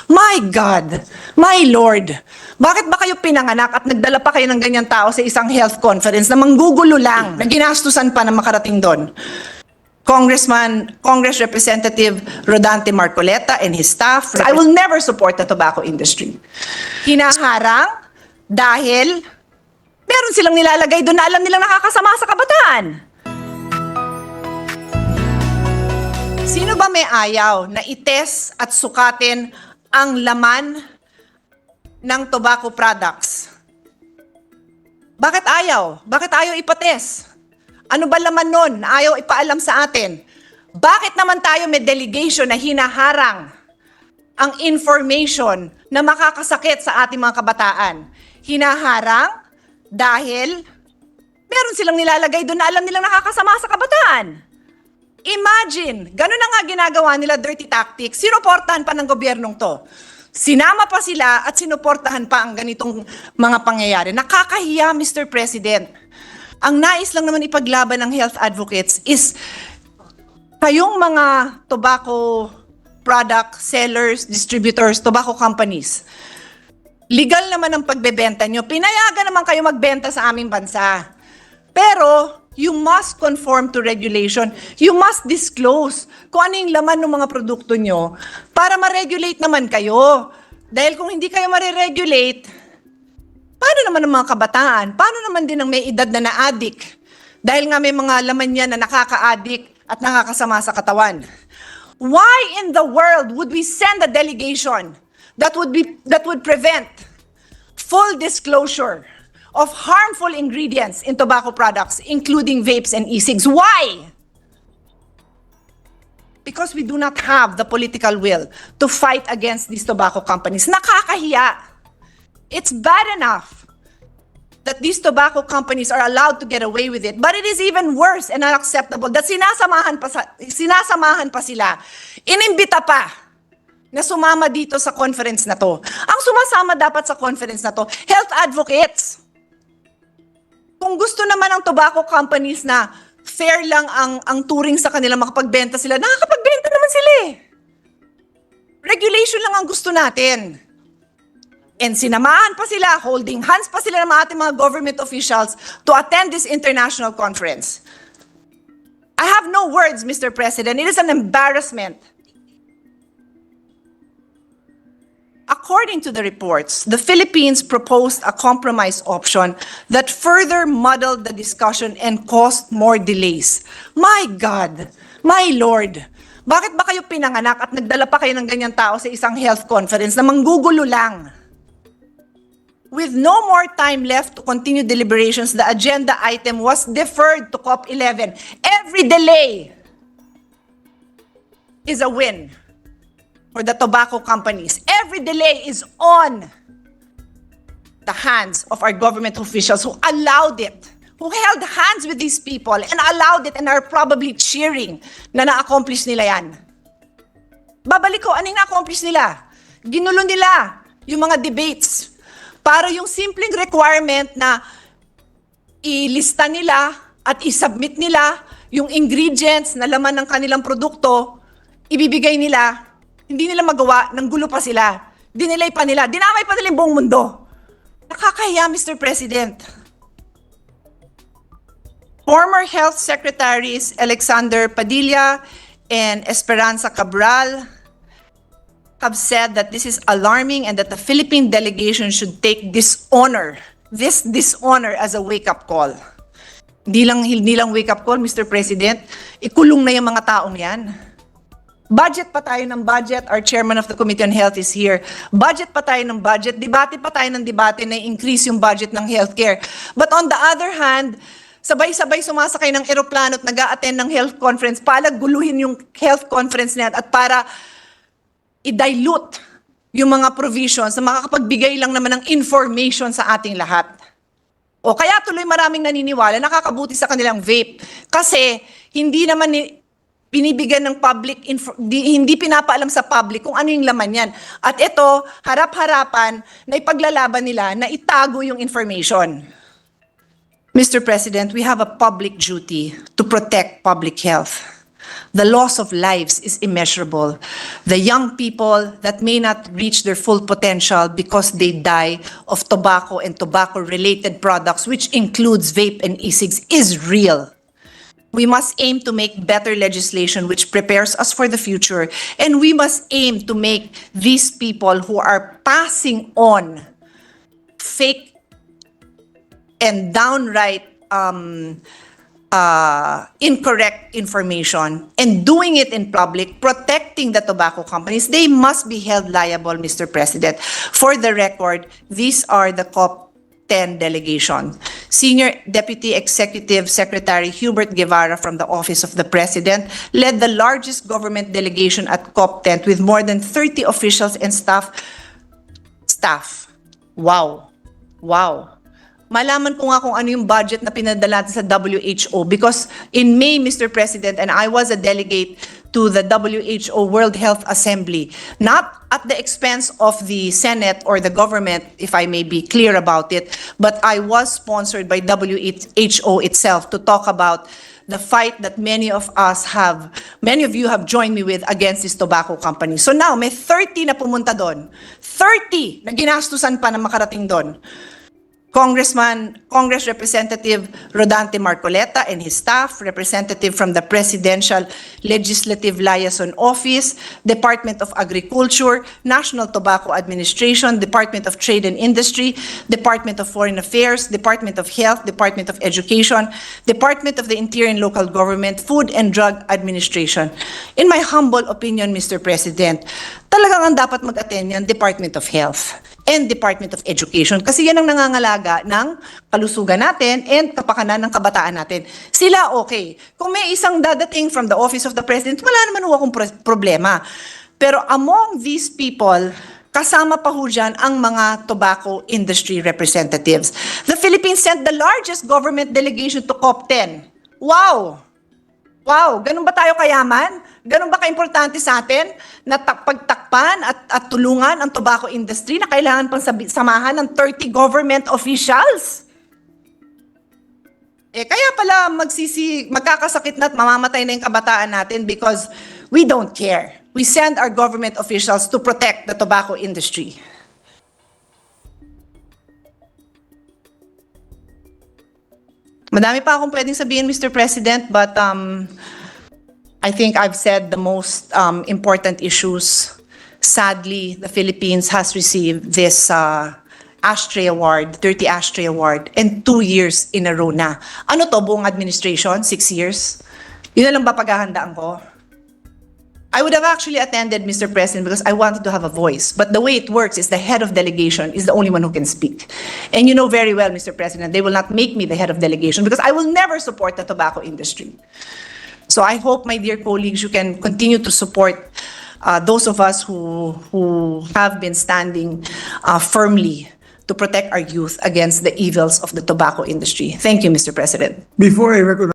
My God, my Lord, bakit ba kayo pinanganak at nagdala pa kayo ng ganyan tao sa isang health conference na manggugulo lang, na ginastusan pa na makarating doon? Congress Representative Rodante Marcoleta and his staff, I will never support the tobacco industry. Hinaharang dahil meron silang nilalagay doon na alam nilang nakakasama sa kabataan. Sino ba may ayaw na itest at sukatin ang laman ng tobacco products? Bakit ayaw? Bakit ayaw ipatest? Ano ba laman nun na ayaw ipaalam sa atin? Bakit naman tayo may delegation na hinaharang ang information na makakasakit sa ating mga kabataan? Hinaharang dahil meron silang nilalagay doon na alam nilang nakakasama sa kabataan. Imagine, ganun na nga ginagawa nila, dirty tactics. Sinuportahan pa ng gobyernong to. Sinama pa sila at sinuportahan pa ang ganitong mga pangyayari. Nakakahiya, Mr. President. Ang nais lang naman ipaglaban ng health advocates is kayong mga tobacco product sellers, distributors, tobacco companies. Legal naman ang pagbebenta nyo. Pinayagan naman kayo magbenta sa aming bansa. Pero you must conform to regulation. You must disclose kung ano yung laman ng mga produkto nyo para ma-regulate naman kayo. Dahil kung hindi kayo ma-regulate, paano naman ang mga kabataan? Paano naman din ang may edad na na-addict? Dahil nga may mga laman yan na nakaka-addict at nakakasama sa katawan. Why in the world would we send a delegation that would prevent full disclosure of harmful ingredients in tobacco products, including vapes and e-cigs? Why? Because we do not have the political will to fight against these tobacco companies. Nakakahiya. It's bad enough that these tobacco companies are allowed to get away with it, but it is even worse and unacceptable that sinasamahan pa sila, inimbita pa na sumama dito sa conference na to. Ang sumasama dapat sa conference na to, health advocates. Kung gusto naman ng tobacco companies na fair lang ang turing sa kanila, makapagbenta sila, nakakapagbenta naman sila eh. Regulation lang ang gusto natin. And sinamahan pa sila, holding hands pa sila ng ating mga government officials to attend this international conference. I have no words, Mr. President. It is an embarrassment. According to the reports, the Philippines proposed a compromise option that further muddled the discussion and caused more delays. My God, my Lord, bakit ba kayo pinanganak at nagdala pa kayo ng ganyan tao sa isang health conference na manggugulo lang? With no more time left to continue deliberations, the agenda item was deferred to COP11. Every delay is a win for the tobacco companies. Every delay is on the hands of our government officials who allowed it, who held hands with these people and allowed it and are probably cheering na na-accomplish nila yan. Babalik ko, anong na-accomplish nila? Ginulo nila yung mga debates para yung simpleng requirement na ilista nila at isubmit nila yung ingredients na laman ng kanilang produkto, ibibigay nila. Hindi nila magawa, nanggulo pa sila. Dinelay pa nila, dinamay pa nila yung buong mundo. Nakakahiya, Mr. President. Former Health Secretaries Alexander Padilla and Esperanza Cabral have said that this is alarming and that the Philippine delegation should take this dishonor as a wake-up call. Hindi lang wake-up call, Mr. President. Ikulong na yung mga taong yan. Budget pa tayo ng budget. Our chairman of the Committee on Health is here. Budget pa tayo ng budget. Debate pa tayo ng debate na increase yung budget ng healthcare. But on the other hand, sabay-sabay sumasakay ng eroplano at nag-a-attend ng health conference para guluhin yung health conference na yan at para i-dilute yung mga provisions na makakapagbigay lang naman ng information sa ating lahat. O kaya tuloy maraming naniniwala, nakakabuti sa kanilang vape. Kasi hindi naman binibigyan ng public, hindi pinapaalam sa public kung ano yung laman yan. At ito, harap-harapan na ipaglalaban nila na itago yung information. Mr. President, we have a public duty to protect public health. The loss of lives is immeasurable. The young people that may not reach their full potential because they die of tobacco and tobacco-related products, which includes vape and e-cigs, is real. We must aim to make better legislation which prepares us for the future, and we must aim to make these people who are passing on fake and downright incorrect information and doing it in public, protecting the tobacco companies, they must be held liable, Mr. President. For the record, these are the COP10 delegation. Senior Deputy Executive Secretary Hubert Guevara from the Office of the President led the largest government delegation at COP10 with more than 30 officials and staff. Wow. Wow. Malaman ko nga kung ano yung budget na pinadala natin sa WHO because in May, Mr. President, and I was a delegate to the WHO World Health Assembly, not at the expense of the Senate or the government, if I may be clear about it, but I was sponsored by WHO itself to talk about the fight that many of you have joined me with against this tobacco company. So now, may 30 na pumunta doon. 30 na ginastusan pa na makarating doon. Congress Representative Rodante Marcoleta and his staff, representative from the Presidential Legislative Liaison Office, Department of Agriculture, National Tobacco Administration, Department of Trade and Industry, Department of Foreign Affairs, Department of Health, Department of Education, Department of the Interior and Local Government, Food and Drug Administration. In my humble opinion, Mr. President, talagang ang dapat mag-attend yan, Department of Health and Department of Education. Kasi yan ang nangangalaga ng kalusugan natin and kapakanan ng kabataan natin. Sila okay. Kung may isang dadating from the Office of the President, wala naman ho akong problema. Pero among these people, kasama pa ho dyan ang mga tobacco industry representatives. The Philippines sent the largest government delegation to COP10. Wow! Wow, ganun ba tayo kayaman? Ganun ba kaimportante sa atin na pagtakpan at tulungan ang tobacco industry na kailangan pang samahan ng 30 government officials? Kaya pala magkakasakit na at mamamatay na yung kabataan natin because we don't care. We send our government officials to protect the tobacco industry. Madami pa akong pwedeng sabihin, Mr. President, but I think I've said the most important issues. Sadly, the Philippines has received this Ashtray Award, 30 Ashtray Award, and 2 years in a row na. Ano to, buong administration? 6 years? Yun na lang ba paghahandaan ko? I would have actually attended, Mr. President, because I wanted to have a voice. But the way it works is the head of delegation is the only one who can speak. And you know very well, Mr. President, they will not make me the head of delegation because I will never support the tobacco industry. So I hope, my dear colleagues, you can continue to support those of us who have been standing firmly to protect our youth against the evils of the tobacco industry. Thank you, Mr. President. Before I recognize